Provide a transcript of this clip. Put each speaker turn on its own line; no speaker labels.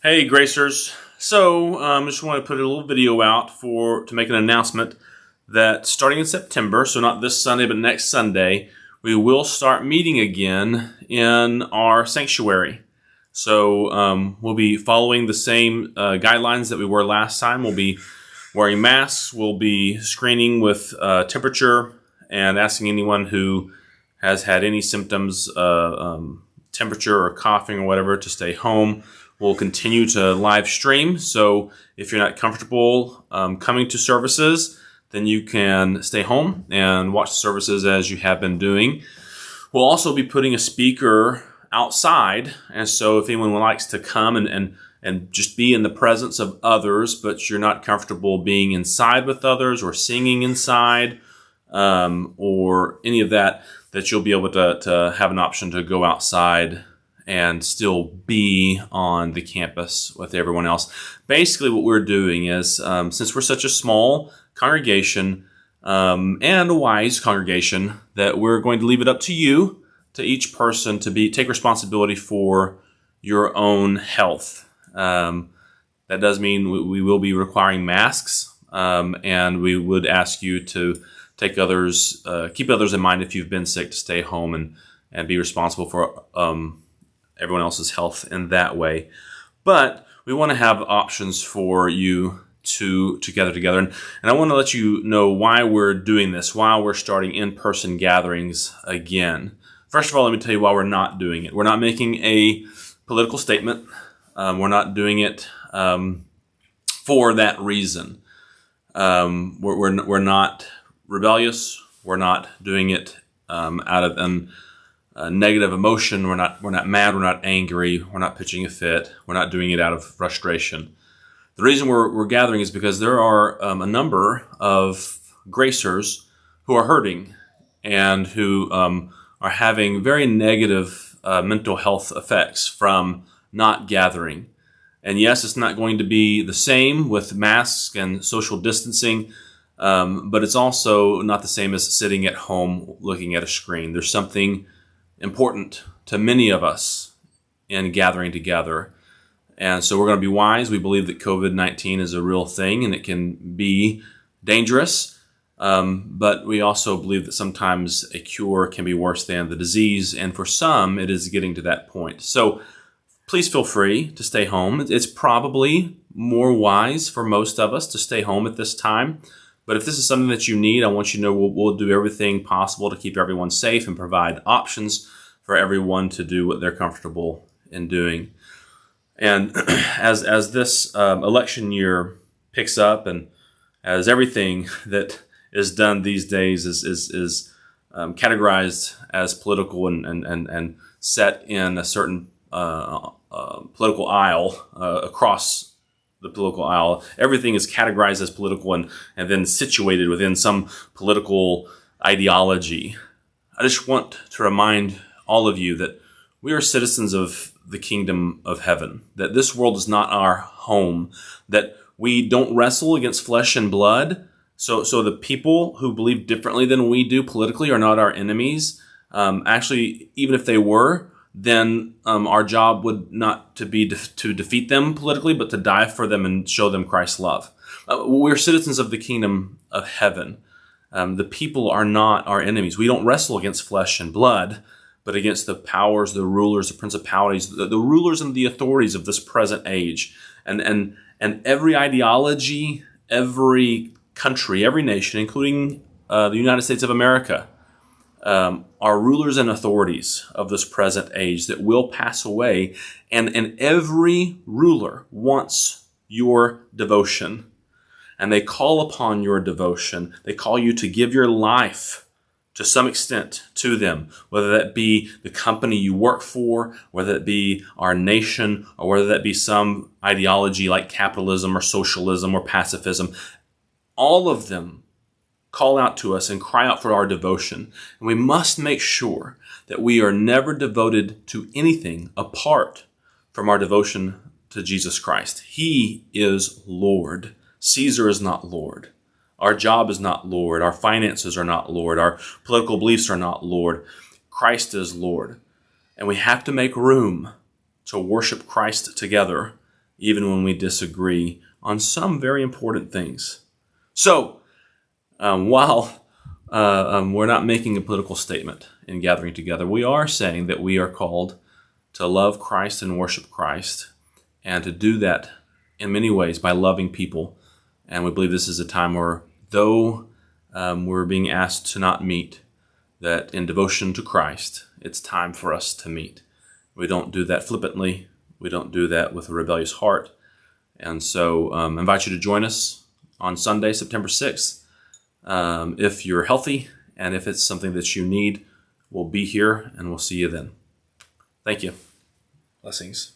Hey Gracers. I just want to put a little video out to make an announcement that starting in September, so not this Sunday but next Sunday, we will start meeting again in our sanctuary. We'll be following the same guidelines that we were last time. We'll be wearing masks. We'll be screening with temperature and asking anyone who has had any symptoms, temperature or coughing or whatever, to stay home. We'll continue to live stream, so if you're not comfortable coming to services, then you can stay home and watch the services as you have been doing. We'll also be putting a speaker outside, and so if anyone likes to come and just be in the presence of others, but you're not comfortable being inside with others or singing inside or any of that, that you'll be able to have an option to go outside and still be on the campus with everyone else. Basically, what we're doing is, since we're such a small congregation and a wise congregation, that we're going to leave it up to you, to each person, to take responsibility for your own health. That does mean we will be requiring masks, and we would ask you to keep others in mind if you've been sick, to stay home and be responsible for everyone else's health in that way. But we want to have options for you to gather together. And I want to let you know why we're doing this, why we're starting in-person gatherings again. First of all, let me tell you why we're not doing it. We're not making a political statement. We're not doing it for that reason. We're not rebellious. We're not doing it out of negative emotion. We're not mad. We're not angry. We're not pitching a fit. We're not doing it out of frustration. The reason we're gathering is because there are a number of gracers who are hurting and who are having very negative mental health effects from not gathering. And yes, it's not going to be the same with masks and social distancing, but it's also not the same as sitting at home looking at a screen. There's something important to many of us in gathering together. And so we're going to be wise. We believe that COVID-19 is a real thing and it can be dangerous. But we also believe that sometimes a cure can be worse than the disease. And for some, it is getting to that point. So please feel free to stay home. It's probably more wise for most of us to stay home at this time. But if this is something that you need, I want you to know we'll do everything possible to keep everyone safe and provide options for everyone to do what they're comfortable in doing. And as this election year picks up, and as everything that is done these days is categorized as political and set in a certain political aisle across the political aisle, everything is categorized as political and then situated within some political ideology. I just want to remind all of you that we are citizens of the kingdom of heaven, that this world is not our home, that we don't wrestle against flesh and blood. So the people who believe differently than we do politically are not our enemies. Actually, even if they were, then our job would not to be to defeat them politically, but to die for them and show them Christ's love. We're citizens of the kingdom of heaven. The people are not our enemies. We don't wrestle against flesh and blood, but against the powers, the rulers, the principalities, the rulers and the authorities of this present age. And every ideology, every country, every nation, including the United States of America, are rulers and authorities of this present age that will pass away, and every ruler wants your devotion, and they call upon your devotion. They call you to give your life to some extent to them, whether that be the company you work for, whether it be our nation, or whether that be some ideology like capitalism or socialism or pacifism. All of them call out to us and cry out for our devotion. And we must make sure that we are never devoted to anything apart from our devotion to Jesus Christ. He is Lord. Caesar is not Lord. Our job is not Lord. Our finances are not Lord. Our political beliefs are not Lord. Christ is Lord. And we have to make room to worship Christ together even when we disagree on some very important things. So, while we're not making a political statement in gathering together, we are saying that we are called to love Christ and worship Christ, and to do that in many ways by loving people. And we believe this is a time where, though we're being asked to not meet, that in devotion to Christ, it's time for us to meet. We don't do that flippantly. We don't do that with a rebellious heart. And so I invite you to join us on Sunday, September 6th. If you're healthy and if it's something that you need, we'll be here and we'll see you then. Thank you. Blessings.